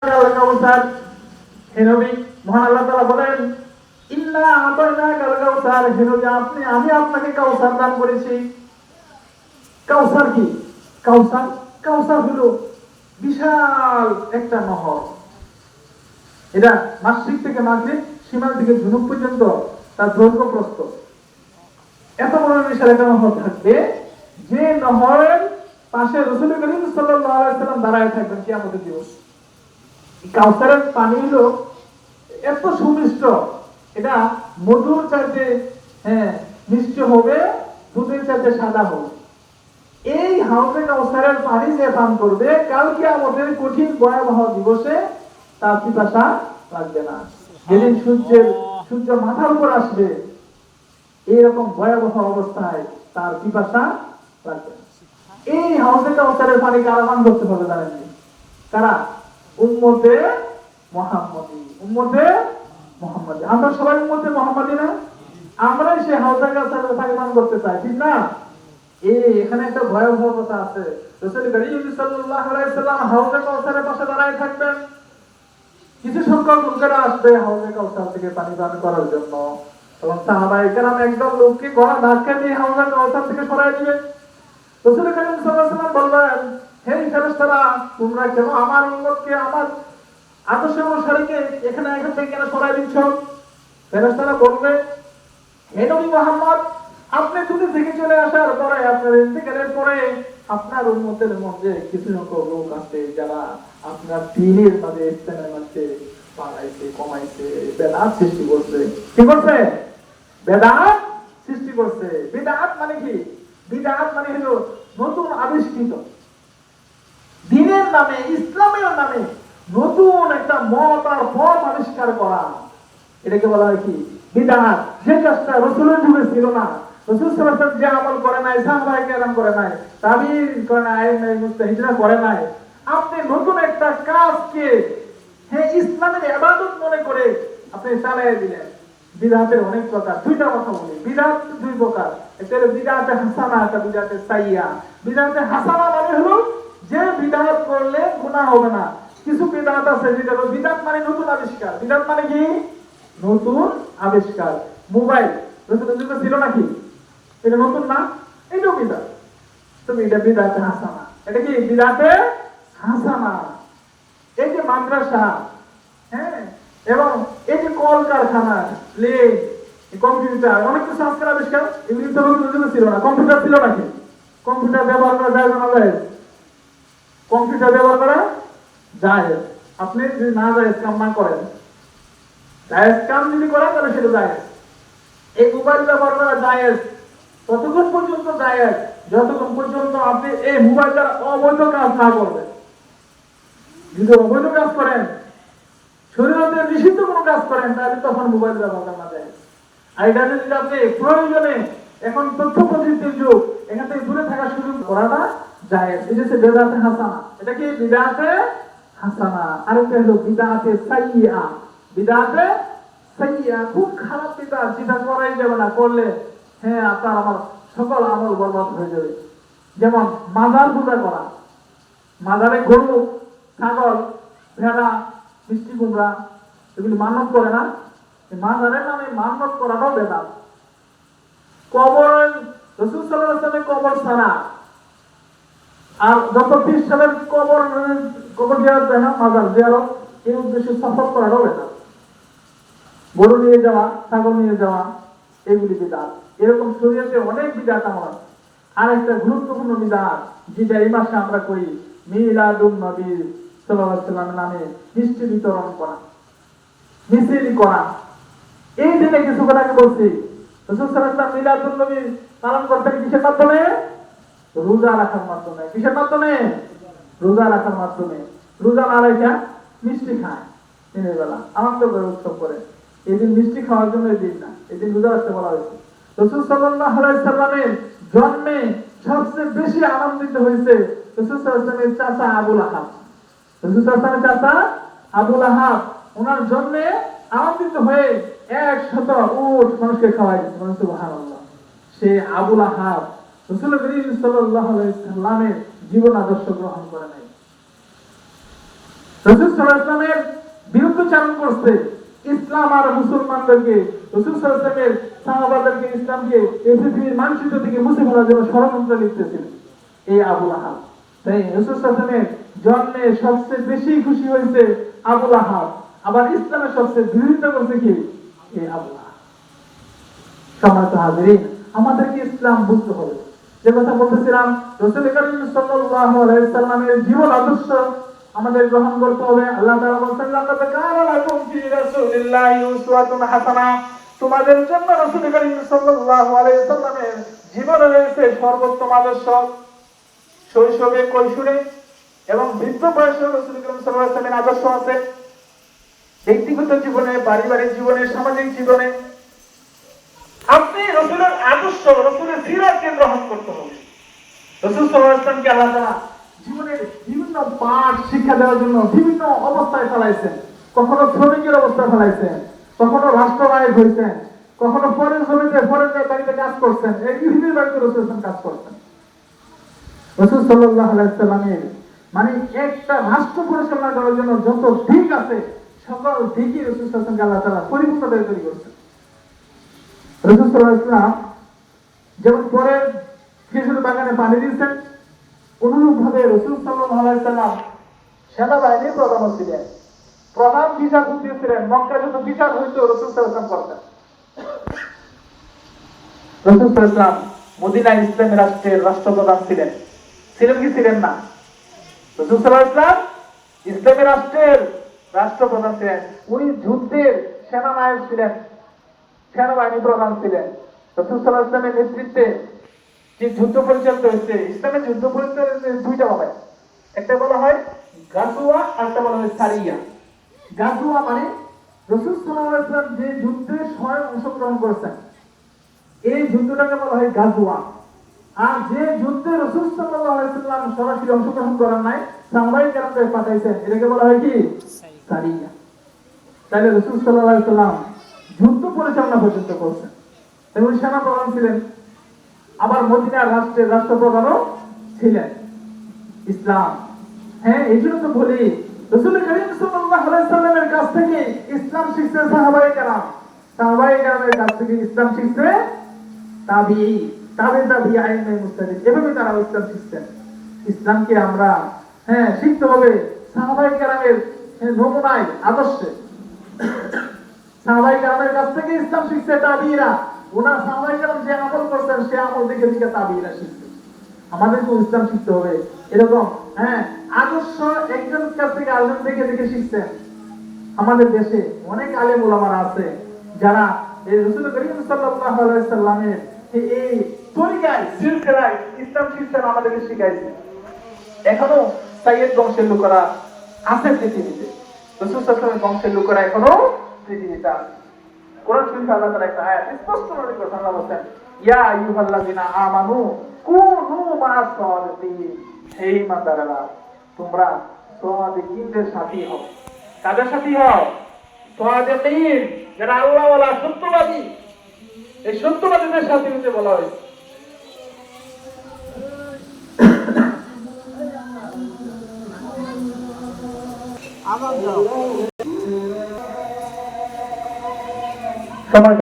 কাউসার হে নবী, মহান আল্লাহ তাআলা বলেন, ইন্না আতাইনাকাল কাউসার, হে নবী আমি আপনাকে কাউসার দান করেছি। কাউসার কি? কাউসার কাউসার হলো বিশাল একটা নহর। এটা মাশরিক থেকে মাগরিব, সীমানা থেকে জুনুব পর্যন্ত তার দৈর্ঘ্য প্রস্থ এত বড় বিশাল একটা নহর থাকবে, যে নহরের পাশে রাসূল করিম সাল্লাল্লাহু আলাইহি ওয়াসাল্লাম দাঁড়ায় থাকবেন কিয়ামতের দিবস। কাউসারের পানি হলো এত সুমিষ্ট, এটা মধুর চাইতে মিষ্টি হবে, দুধের চাইতে সাদা হবে। এই হাউজে কাউসারের পানি যে পান করবে, কাল কিয়ামতের কঠিন ভয়াবহ দিবসে তার পিপাসা লাগবে না। যেদিন সূর্য মাথার উপর আসবে, এইরকম ভয়াবহ অবস্থায় তার পিপাসা লাগবে না। এই হাউজে কাউসারের পানি কারা পান করতে হবে জানেন? কারা? উম্মতে মুহাম্মাদি। আমরা সবাই উম্মতে মুহাম্মাদি না? আমরাই সেই হাউজে কাউসারের পানি পান করতে চাই, ঠিক না? এখানে একটা ভয়াবহ কথা আছে। রাসূল করিম সাল্লাল্লাহু আলাইহি ওয়াসাল্লাম হাউজে কাউসারের পাশে দাঁড়ায় থাকবেন। কিছু সংখ্যক লোকেরা আসবে হাউজে কাউসার থেকে পানি পান করার জন্য, এবং সাহাবায়ে কেরাম একদম লোককে গলা ধাক্কা দিয়ে হাউজে কাউসার থেকে সরায় দিবে। রাসূল করিম সাল্লাল্লাহু আলাইহি ওয়াসাল্লাম বলবেন, হে ফেরেশতারা, তোমরা কেন আমার উম্মতকে, আমার আদর্শ অনুসারীকে এখান থেকে কেন সরায় দিচ্ছ? ফেরেশতারা বলবে, হে নবী মুহাম্মদ, আপনি দুনিয়া থেকে চলে আসার পরে, আপনার ইন্তেকালের পরে আপনার উম্মতের মধ্যে কিছু সংখ্যক লোক আছে যারা আপনার দ্বীনের মাঝে, ইসলামের মাঝে বাড়াইছে, কমাইছে, বেদাত সৃষ্টি করছে। কি করছে? বেদাত সৃষ্টি করছে। বিদআত মানে কি? বিদআত মানে হলো নতুন আবিষ্কৃত, দ্বীনের নামে, ইসলামের নামে নতুন একটা মত আর পথ আবিষ্কার করা, এটাকে বলা হয় কি? বিদআত। যে কাজটা রাসূলের যুগে ছিল না, রাসূল সাল্লাল্লাহু আলাইহি ওয়াসাল্লাম যে আমল করে নাই, সাহাবায়ে কেরাম করে নাই, তাবিঈন করে নাই, আইম্মায়ে মুজতাহিদরা করে নাই, আপনি নতুন একটা কাজকে ইসলামের ইবাদত মনে করে আপনি চালিয়ে দিলেন। বিদআতের অনেক প্রকার, দুইটা কথা বলি। বিদআত দুই প্রকার, একটা হলো বিদআতে হাসানা, একটা বিদআতে সাইয়্যা। বিদআতে হাসানা মানে হলো যে বিদআত করলে গুনাহ হবে না। কিছু বিদআত আছে যেটা হলো বিদআত মানে নতুন আবিষ্কার। বিদআত মানে কি? নতুন আবিষ্কার। মোবাইল রাসূলের যুগে ছিল নাকি? এটা নতুন না, এটাও বিদআত। তুমি এটা বিদআতে হাসানা, এটা কি? বিদআতে হাসানা। এই যে মাদ্রাসা, এবং এই যে কলকারখানা, প্লেন, কম্পিউটার, অনেক কিছু আজকাল আবিষ্কার, এগুলি তো রাসূলের যুগে ছিল না। কম্পিউটার ছিল নাকি? কম্পিউটার ব্যবহার করা যায় না? যায়। কম্পিউটার ব্যবহার করা যায়। আপনি যদি না যায় কাম না করেন, জায়েজ কাম যদি করেন তাহলে সেটা জায়েজ। এই মোবাইল ব্যবহার করা জায়েজ ততক্ষণ পর্যন্ত জায়েজ যতক্ষণ পর্যন্ত আপনি এই মোবাইল দ্বারা অবৈধ কাজ না করবেন। যদি অবৈধ কাজ করেন, শরীয়তে নিষিদ্ধ কোনো কাজ করেন, তাহলে তখন মোবাইল ব্যবহার করা জায়েজ। আর এটা যদি আপনি প্রয়োজনে, এখন তথ্য প্রযুক্তির যুগ, এখান থেকে দূরে থাকার সুযোগ করাটা জায়েজ। এটা হচ্ছে বিদআতে হাসানা। এটা কি? বিদআতে হাসানা। আরেকটা হলো বিদআতে সাইয়্যা। বিদআতে সাইয়্যা খুব খারাপ বিদআত, যেটা করাই যাবে না, করলে আপনার আমার সকল আমল বরবাদ হয়ে যাবে। যেমন মাজার পূজা করা। মাজারে গরু, ছাগল, ভেড়া, মিষ্টি কুমড়া এগুলি মানত করে না? মাজারের নামে মানত করাটাও বেদাত। কবর, রাসূল সাল্লাল্লাহু আলাইহি ওয়াসাল্লামের কবর ছাড়া আর যত খ্রিস্টানের কবর জিয়ারত দেয় না, মাজার জিয়ারত, এই উদ্দেশ্যে সফর করাটাও বেদাত। গরু নিয়ে যাওয়া, ছাগল নিয়ে যাওয়া, এগুলি বিদআত। এরকম শরীয়তে অনেক বিদআত আমার। আর একটা গুরুত্বপূর্ণ বিদআত যেটা এই মাসে আমরা করি, মিলাদুন নবী সাল্লাল্লাহু আলাইহি ওয়াসাল্লামের নামে মিষ্টি বিতরণ করা, মিছিল করা। এই দিনে কিছু কথা বলছি, রাসূল সাল্লাল্লাহু আলাইহি ওয়াসাল্লাম মিলাদুন নবী পালন করতেন কিসের মাধ্যমে? রোজা রাখার মাধ্যমে। কিসের মাধ্যমে? রোজা রাখার মাধ্যমে। রোজা না রেখে মিষ্টি খায় দিনের বেলা, আনন্দ করে, উৎসব করে। এই দিন মিষ্টি খাওয়ার জন্য এই দিন না, এই দিন রোজা রাখতে বলা হয়েছে। রাসূল সাল্লাল্লাহু আলাইহি ওয়াসাল্লামের জন্মে সবচেয়ে বেশি আনন্দিত হয়েছে রাসূল সাল্লাল্লাহু আলাইহি ওয়াসাল্লামের চাচা আবু লাহাব। রাসূল সাল্লাল্লাহু আলাইহি ওয়াসাল্লামের চাচা আবু লাহাব ওনার জন্মে আনন্দিত হয়ে 100 উট মানুষকে খাওয়াই দিয়েছে। সুবহানাল্লাহ। সে আবু লাহাব রাসূল করিম সাল্লাল্লাহু আলাইহি ওয়াসাল্লামের জীবন আদর্শ গ্রহণ করে নাই। রাসূল সাল্লাল্লাহু আলাইহি ওয়াসাল্লামের বিরুদ্ধাচরণ করছে ইসলাম আর মুসলমানদেরকে, রাসূল সাল্লাল্লাহু আলাইহি ওয়াসাল্লামের সাহাবাদেরকে, ইসলামকে এই পৃথিবীর মানচিত্র থেকে মুছে ফেলার জন্য ষড়যন্ত্র লিখতেছিল এই আবু লাহাব। তাই রাসূল সাল্লাল্লাহু আলাইহি ওয়াসাল্লামের জন্মে সবচেয়ে বেশি খুশি হয়েছে আবু লাহাব, আবার ইসলামের সবচেয়ে বিরোধিতা করছে কি এই আবু লাহাব। সম্মানিত হাজিরিন, আমাদেরকে ইসলাম বুঝতে হবে। যে কথা বলতেছিলাম, রাসূল করিম সাল্লাল্লাহু আলাইহি ওয়াসাল্লামের জীবন আদর্শ আমাদের গ্রহণ করতে হবে। আল্লাহ তাআলা বলেন, লাকাদ কানা লাকুম ফি রাসূলিল্লাহি উসওয়াতুন হাসানাহ, তোমাদের জন্য রাসূল করিম সাল্লাল্লাহু আলাইহি ওয়াসাল্লামের জীবনে রয়েছে সর্বোত্তম আদর্শ। শৈশবে, কৈশোরে এবং বৃদ্ধ বয়সে রাসূল করিম সাল্লাল্লাহু আলাইহি ওয়াসাল্লামের আদর্শ আছে। ব্যক্তিগত জীবনে, পারিবারিক জীবনে, সামাজিক জীবনে আপনি রাসূলের আদর্শ, রাসূলের সিরাতকে গ্রহণ করতে হবে। রাসূল সাল্লাল্লাহু আলাইহি ওয়াসাল্লামকে আল্লাহ তাআলা জীবনের বিভিন্ন পাঠ শিক্ষা দেওয়ার জন্য বিভিন্ন অবস্থায় ফেলাইছেন। কখনো শ্রমিকের অবস্থায় ফেলাইছেন, কখনো রাষ্ট্রনায়ক হয়েছেন, কখনো ফরেন জমিতে ফরেনের বাড়িতে কাজ করছেন, এই বিভিন্ন বাড়িতে রাসূল কাজ করছেন। রাসূল সাল্লাল্লাহু আলাইহি ওয়াসাল্লামের মানে একটা রাষ্ট্র পরিচালনা করার জন্য যত দিক আছে সকল দিকই রাসূল সাল্লাল্লাহু আলাইহি ওয়াসাল্লামকে আল্লাহ তাআলা পরিপূর্ণভাবে তৈরি করছেন। রাসূল সাল্লাল্লাহু আলাইহি ওয়াসাল্লাম যেমন পরে খেজুর বাগানে পানি দিয়েছেন, অনুরূপভাবে রাসূল সাল্লাল্লাহু আলাইহি ওয়াসাল্লাম সেনাবাহিনীর প্রধান ছিলেন, প্রধান বিচারপতি ছিলেন। মক্কা যত বিচার হইতো রাসূল সাল্লাল্লাহু আলাইহি ওয়াসাল্লাম করতেন। রাসূল সাল্লাল্লাহু আলাইহি ওয়াসাল্লাম মদিনা ইসলামী রাষ্ট্রের রাষ্ট্রপ্রধান ছিলেন, ছিলেন কি ছিলেন না? রাসূল সাল্লাল্লাহু আলাইহি ওয়াসাল্লাম ইসলামী রাষ্ট্রের রাষ্ট্রপ্রধান ছিলেন, উনি যুদ্ধের সেনানায়ক ছিলেন, সেনাবাহিনী প্রধান ছিলেন। রাসূল সাল্লাল্লাহু আলাইহি ওয়াসাল্লামের নেতৃত্বে যে যুদ্ধ পরিচালিত হয়েছে, ইসলামের যুদ্ধ পরিচালিত দুইটা বলা হয়, একটা বলা হয় গাজওয়া আর একটা বলা হয় সারিয়া। গাজওয়া মানে রাসূল সাল্লাল্লাহু আলাইহি ওয়াসাল্লাম যে যুদ্ধে স্বয়ং অংশগ্রহণ করেছেন এই যুদ্ধটাকে বলা হয় গাজওয়া। আর যে যুদ্ধে রাসূল সাল্লাল্লাহু আলাইহি ওয়াসাল্লাম সরাসরি অংশগ্রহণ করেন নাই, সাহাবায়ে কেরামদের পাঠাইছেন, এটাকে বলা হয় কি সারিয়া। তাহলে রাসূল সাল্লাল্লাহু আলাইহি ওয়াসাল্লাম যুদ্ধ পরিচালনা পর্যন্ত করছেন, এবং সেনা প্রধান ছিলেন, আবার মদিনার রাষ্ট্রের রাষ্ট্রপ্রধানও ছিলেন। ইসলাম, হ্যাঁ, এই জন্য তো বলি রাসূল করিম সাল্লাল্লাহু আলাইহি ওয়াসাল্লামের কাছ থেকে ইসলাম শিখছে সাহাবায়ে কেরাম, সাহাবায়ে কেরামের কাছ থেকে ইসলাম শিখছে তাবিঈ, তাবিঈ আইমে মুস্তাহিদ, এভাবে তারা ইসলাম শিখছেন। ইসলামকে আমরা শিখতে হবে সাহাবায়ে কেরামের নমুনায়, আদর্শে। সাহাবায়ে কেরামের কাছ থেকে ইসলাম শিখছে তাবিঈরা, ওনার সাহাবায়ে কেরাম যে আমল করতেন সে আমল দেখে দেখে তাবিঈরা শিখছে। আমাদেরকে ইসলাম শিখতে হবে এরকম আদর্শ একজন কাছ থেকে আরেকজন দেখে দেখে শিখছেন। আমাদের দেশে অনেক আলেম ওলামারা আছে যারা এই রাসূল করিম সাল্লাল্লাহু আলাইহি ওয়াসাল্লামের এই তরিকায়, সিলসিলায় ইসলাম শিক্ষা আমাদেরকে শিখাইছে। এখনো সাইয়্যিদ বংশের লোকেরা আছে পৃথিবীতে, রাসূল সাল্লাল্লাহু আলাইহি ওয়াসাল্লামের বংশের লোকেরা এখনো পৃথিবীতে আছে। কোরআন শরীফে আল্লাহ তাআলা একটা আয়াত স্পষ্ট করে বলেছেন, আল্লাহ বলেন, ইয়া আইয়ুহাল্লাযিনা আমানু কুনু মা'আস সাদিকিন, হে ঈমানদারেরা তোমরা সাদিকিনদের সাথী হও। কাদের সাথী হও? সাদিকিন, যারা আল্লাহ ওয়ালা, সত্যবাদী। এই সত্যবাদীদের সাথী হতে বলা হয়েছে। আবার যাও